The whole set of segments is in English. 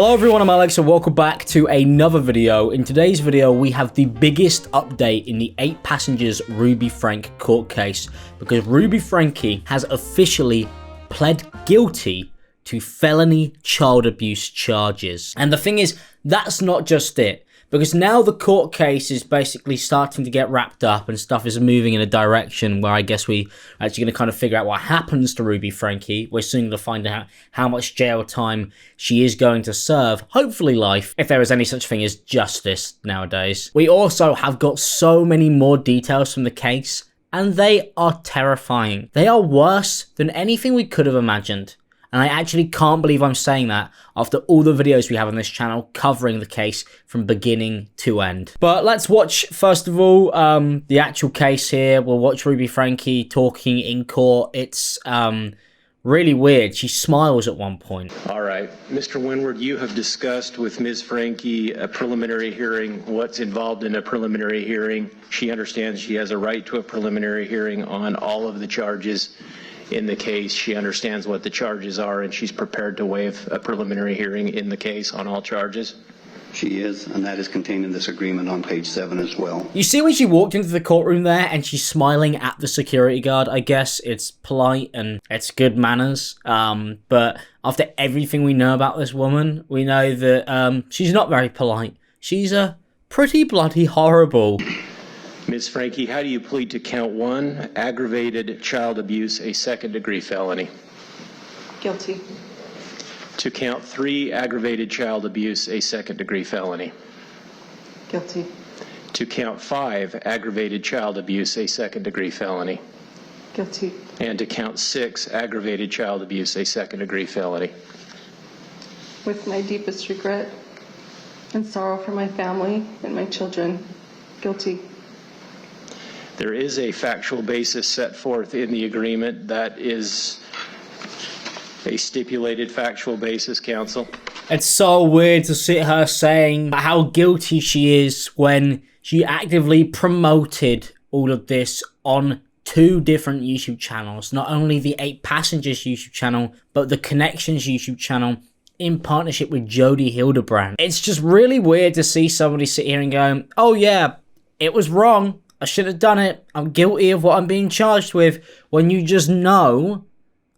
Hello everyone, I'm ImAllexx and welcome back to another video. In today's video, we have the biggest update in the 8 passengers Ruby Franke court case, because Ruby Franke has officially pled guilty to felony child abuse charges. And the thing is, that's not just it, because now the court case is basically starting to get wrapped up and stuff is moving in a direction where I guess we are actually going to kind of figure out what happens to Ruby Franke. We're soon going to find out how much jail time she is going to serve, hopefully life, if there is any such thing as justice nowadays. We also have got so many more details from the case, and they are terrifying. They are worse than anything we could have imagined. And I actually can't believe I'm saying that after all the videos we have on this channel covering the case from beginning to end. But let's watch, first of all, the actual case here. We'll watch Ruby Franke talking in court. It's really weird. She smiles at one point. All right. Mr. Winward, you have discussed with Ms. Franke a preliminary hearing, what's involved in a preliminary hearing. She understands she has a right to a preliminary hearing on all of the charges in the case. She understands what the charges are, and she's prepared to waive a preliminary hearing in the case on all charges. She is, and that is contained in this agreement on page 7 as well. You see when she walked into the courtroom there and she's smiling at the security guard? I guess it's polite and it's good manners. But after everything we know about this woman, we know that she's not very polite. She's pretty bloody horrible. Ms. Franke, how do you plead to count 1, aggravated child abuse, a second-degree felony? Guilty. To count 3, aggravated child abuse, a second-degree felony? Guilty. To count 5, aggravated child abuse, a second-degree felony? Guilty. And to count 6, aggravated child abuse, a second-degree felony? With my deepest regret and sorrow for my family and my children, guilty. There is a factual basis set forth in the agreement that is a stipulated factual basis, counsel. It's so weird to see her saying how guilty she is when she actively promoted all of this on 2 different YouTube channels. Not only the 8 Passengers YouTube channel, but the Connections YouTube channel in partnership with Jodie Hilderbrandt. It's just really weird to see somebody sit here and go, oh yeah, it was wrong. I should have done it. I'm guilty of what I'm being charged with, when you just know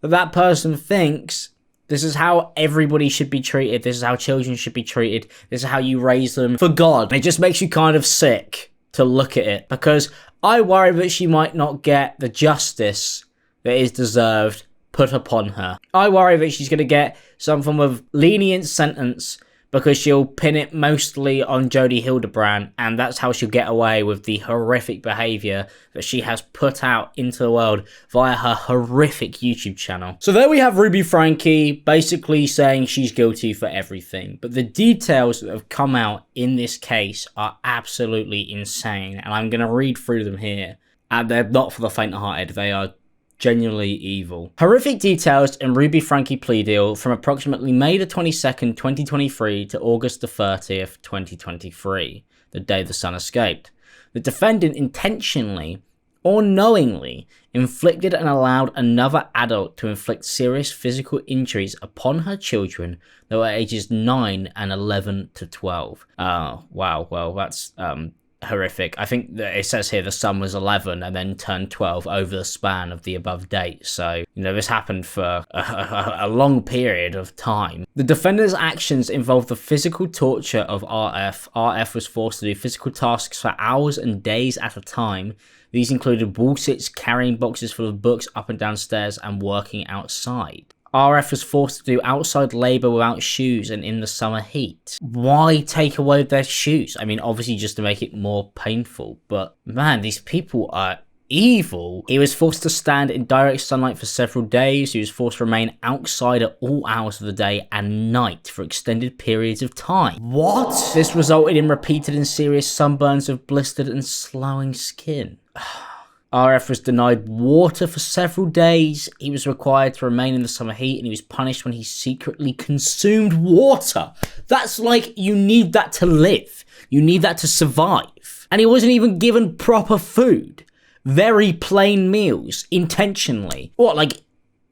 that that person thinks this is how everybody should be treated. This is how children should be treated. This is how you raise them for God. It just makes you kind of sick to look at it, because I worry that she might not get the justice that is deserved put upon her. I worry that she's going to get some form of lenient sentence because she'll pin it mostly on Jodie Hildebrand, and that's how she'll get away with the horrific behaviour that she has put out into the world via her horrific YouTube channel. So there we have Ruby Franke basically saying she's guilty for everything, but the details that have come out in this case are absolutely insane, and I'm going to read through them here, and they're not for the faint-hearted. They are genuinely evil. Horrific details in Ruby Franke plea deal from approximately May the 22nd, 2023 to August the 30th, 2023, the day the son escaped. The defendant intentionally or knowingly inflicted and allowed another adult to inflict serious physical injuries upon her children that were ages 9 and 11 to 12. Oh, wow. Well, that's horrific. I think that it says here the son was 11 and then turned 12 over the span of the above date. So, you know, this happened for a long period of time. The defender's actions involved the physical torture of RF. RF was forced to do physical tasks for hours and days at a time. These included wall sits, carrying boxes full of books up and down stairs, and working outside. RF was forced to do outside labour without shoes and in the summer heat. Why take away their shoes? I mean, obviously just to make it more painful, but man, these people are evil. He was forced to stand in direct sunlight for several days. He was forced to remain outside at all hours of the day and night for extended periods of time. What? This resulted in repeated and serious sunburns of blistered and slowing skin. RF was denied water for several days. He was required to remain in the summer heat, and he was punished when he secretly consumed water. That's like, you need that to live. You need that to survive. And he wasn't even given proper food. Very plain meals, intentionally. What, like,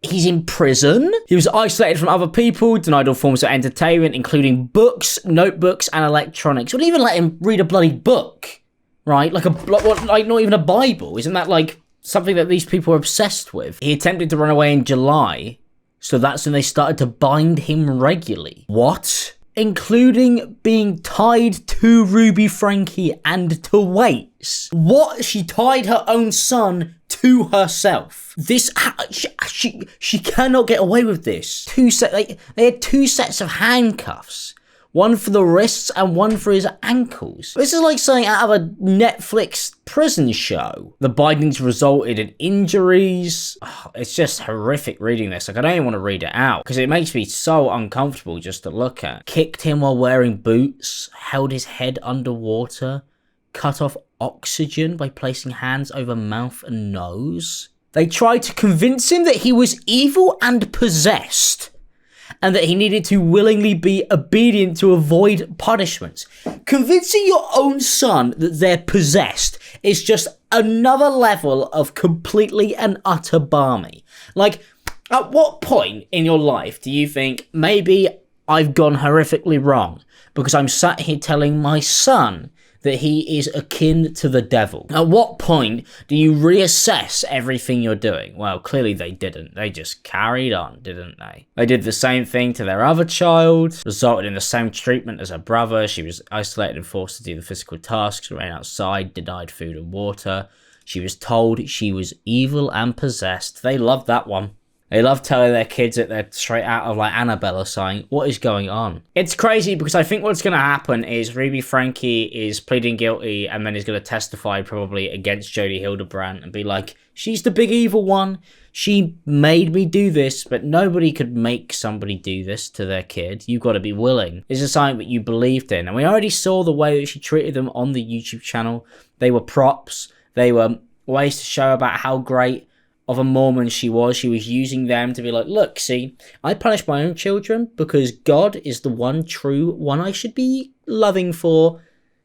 He's in prison. He was isolated from other people, denied all forms of entertainment, including books, notebooks, and electronics. Wouldn't even let him read a bloody book, right? Like not even a Bible. Isn't that like something that these people are obsessed with? He attempted to run away in July, so that's when they started to bind him regularly. What? Including being tied to Ruby Franke and to weights. What? She tied her own son to herself. This, she cannot get away with this. They had 2 sets of handcuffs. One for the wrists and one for his ankles. This is like something out of a Netflix prison show. The bindings resulted in injuries. Oh, it's just horrific reading this. Like, I don't even want to read it out because it makes me so uncomfortable just to look at. Kicked him while wearing boots, held his head underwater, cut off oxygen by placing hands over mouth and nose. They tried to convince him that he was evil and possessed, and that he needed to willingly be obedient to avoid punishments. Convincing your own son that they're possessed is just another level of completely and utter barmy. Like, at what point in your life do you think, maybe I've gone horrifically wrong because I'm sat here telling my son that he is akin to the devil? At what point do you reassess everything you're doing? Well, clearly they didn't. They just carried on, didn't they? They did the same thing to their other child, resulted in the same treatment as her brother. She was isolated and forced to do the physical tasks, remain outside, denied food and water. She was told she was evil and possessed. They loved that one. They love telling their kids that they're straight out of like Annabelle or something. What is going on? It's crazy because I think what's going to happen is Ruby Franke is pleading guilty and then is going to testify probably against Jodie Hildebrandt and be like, she's the big evil one. She made me do this, but nobody could make somebody do this to their kid. You've got to be willing. This is something that you believed in. And we already saw the way that she treated them on the YouTube channel. They were props. They were ways to show about how great of a Mormon she was. She was using them to be like, look, see, I punish my own children because God is the one true one I should be loving for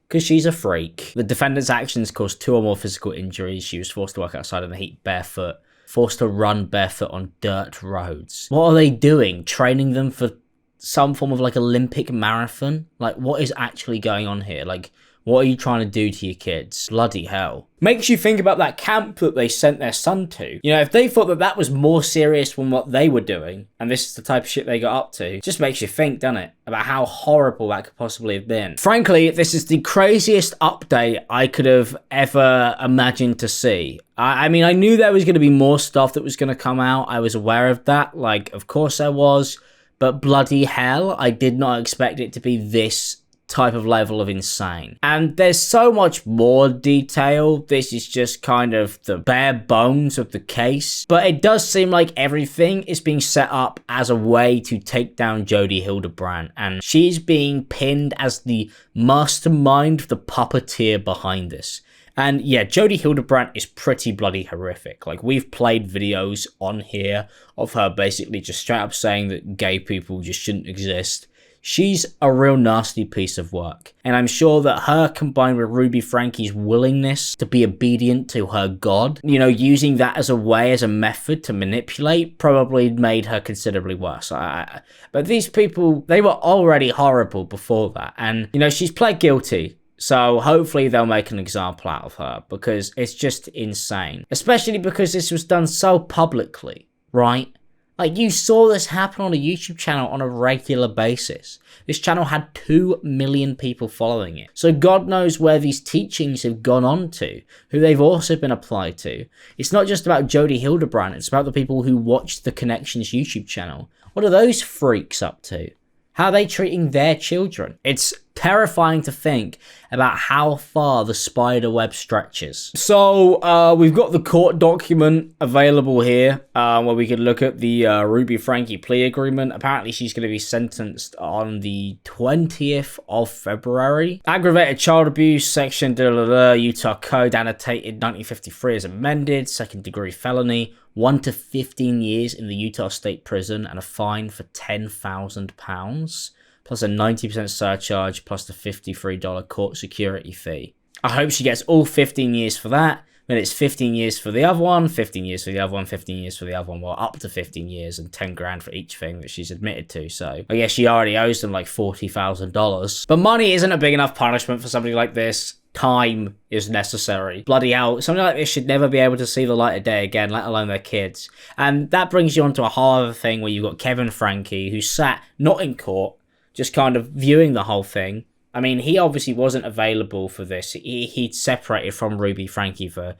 because she's a freak. The defendant's actions caused 2 or more physical injuries. She was forced to work outside in the heat barefoot, forced to run barefoot on dirt roads. What are they doing? Training them for some form of like Olympic marathon? Like, what is actually going on here? Like, what are you trying to do to your kids? Bloody hell. Makes you think about that camp that they sent their son to. You know, if they thought that that was more serious than what they were doing, and this is the type of shit they got up to, it just makes you think, doesn't it? About how horrible that could possibly have been. Frankly, this is the craziest update I could have ever imagined to see. I mean, I knew there was going to be more stuff that was going to come out. I was aware of that. Like, of course there was. But bloody hell, I did not expect it to be this type of level of insane. And there's so much more detail. This is just kind of the bare bones of the case, but it does seem like everything is being set up as a way to take down Jodie Hildebrandt, and she's being pinned as the mastermind, the puppeteer behind this. And yeah, Jodie Hildebrandt is pretty bloody horrific. Like, we've played videos on here of her basically just straight up saying that gay people just shouldn't exist. She's a real nasty piece of work. And I'm sure that her combined with Ruby Franke's willingness to be obedient to her God, you know, using that as a way, as a method to manipulate, probably made her considerably worse. But these people, they were already horrible before that. And, you know, she's pled guilty. So hopefully they'll make an example out of her because it's just insane. Especially because this was done so publicly, right? Like, you saw this happen on a YouTube channel on a regular basis. This channel had 2 million people following it. So God knows where these teachings have gone on to, who they've also been applied to. It's not just about Jodie Hildebrandt, it's about the people who watched the Connections YouTube channel. What are those freaks up to? How are they treating their children? It's terrifying to think about how far the spider web stretches. So we've got the court document available here where we could look at the Ruby Franke plea agreement. Apparently she's going to be sentenced on the 20th of February. Aggravated child abuse section Utah Code annotated 1953 as amended, 2nd-degree felony, 1 to 15 years in the Utah State Prison and a fine for £10,000. Plus a 90% surcharge, plus the $53 court security fee. I hope she gets all 15 years for that. And it's 15 years for the other one, 15 years for the other one, 15 years for the other one. Well, up to 15 years and 10 grand for each thing that she's admitted to. So I guess she already owes them like $40,000. But money isn't a big enough punishment for somebody like this. Time is necessary. Bloody hell, something like this should never be able to see the light of day again, let alone their kids. And that brings you on to a whole other thing where you've got Kevin Franke, who sat not in court, just kind of viewing the whole thing. I mean, he obviously wasn't available for this. He'd separated from Ruby Franke for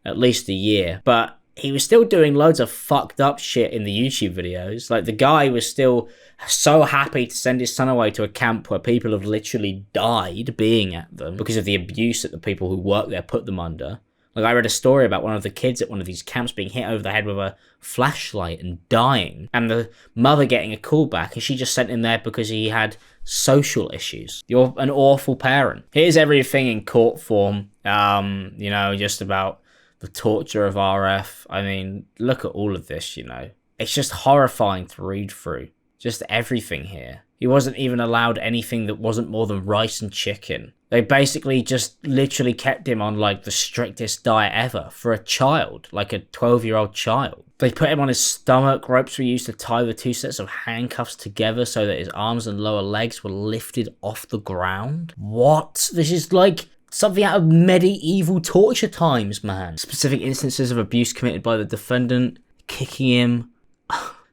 at least a year, but he was still doing loads of fucked up shit in the YouTube videos. Like, the guy was still so happy to send his son away to a camp where people have literally died being at them because of the abuse that the people who work there put them under. Like, I read a story about one of the kids at one of these camps being hit over the head with a flashlight and dying, and the mother getting a call back, and she just sent him there because he had social issues. You're an awful parent. Here's everything in court form, you know, just about the torture of RF. I mean, look at all of this, you know. It's just horrifying to read through. Just everything here. He wasn't even allowed anything that wasn't more than rice and chicken. They basically just literally kept him on like the strictest diet ever for a child, like a 12-year-old child. They put him on his stomach. Ropes were used to tie the two sets of handcuffs together so that his arms and lower legs were lifted off the ground. What? This is like something out of medieval torture times, man. Specific instances of abuse committed by the defendant, kicking him.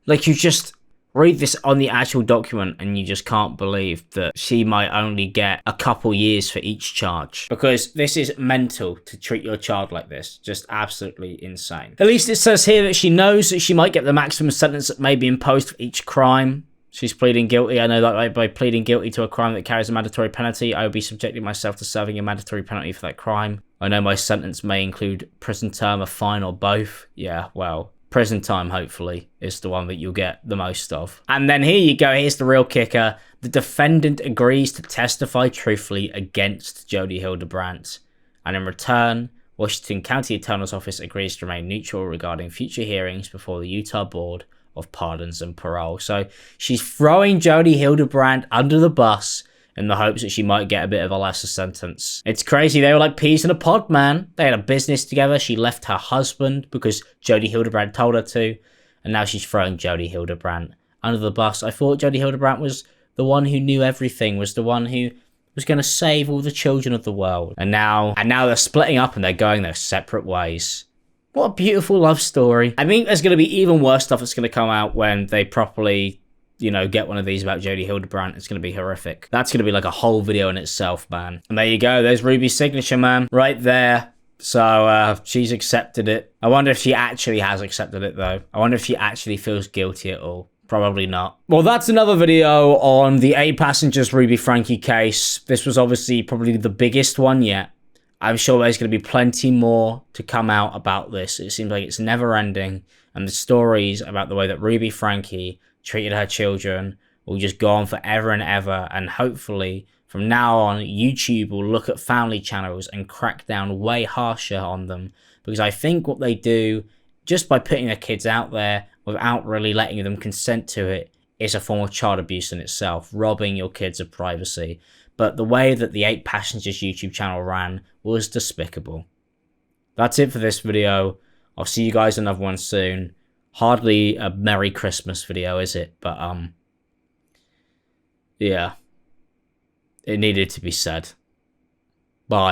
Like, you just read this on the actual document and you just can't believe that she might only get a couple years for each charge. Because this is mental to treat your child like this. Just absolutely insane. At least it says here that she knows that she might get the maximum sentence that may be imposed for each crime. She's pleading guilty. I know that by pleading guilty to a crime that carries a mandatory penalty, I will be subjecting myself to serving a mandatory penalty for that crime. I know my sentence may include prison term, a fine, or both. Yeah, well, prison time, hopefully, is the one that you'll get the most of. And then here you go. Here's the real kicker. The defendant agrees to testify truthfully against Jodie Hildebrandt. And in return, Washington County Attorney's Office agrees to remain neutral regarding future hearings before the Utah Board of Pardons and Parole. So she's throwing Jodie Hildebrandt under the bus in the hopes that she might get a bit of a lesser sentence. It's crazy. They were like peas in a pod, man. They had a business together. She left her husband because Jodie Hildebrandt told her to, and now she's throwing Jodie Hildebrandt under the bus. I thought Jodie Hildebrandt was the one who knew everything, was the one who was going to save all the children of the world. And now they're splitting up and they're going their separate ways. What a beautiful love story. I think there's going to be even worse stuff that's going to come out when they properly, you know, get one of these about Jodie Hildebrandt. It's going to be horrific. That's going to be like a whole video in itself, man. And there you go. There's Ruby's signature, man. Right there. So, she's accepted it. I wonder if she actually has accepted it, though. I wonder if she actually feels guilty at all. Probably not. Well, that's another video on the 8 passengers Ruby Franke case. This was obviously probably the biggest one yet. I'm sure there's going to be plenty more to come out about this. It seems like it's never ending. And the stories about the way that Ruby Franke treated her children will just go on forever and ever. And hopefully, from now on, YouTube will look at family channels and crack down way harsher on them. Because I think what they do, just by putting their kids out there without really letting them consent to it, is a form of child abuse in itself, robbing your kids of privacy. But the way that the 8 Passengers YouTube channel ran was despicable. That's it for this video. I'll see you guys in another one soon. Hardly a Merry Christmas video, is it? But, yeah. It needed to be said. Bye.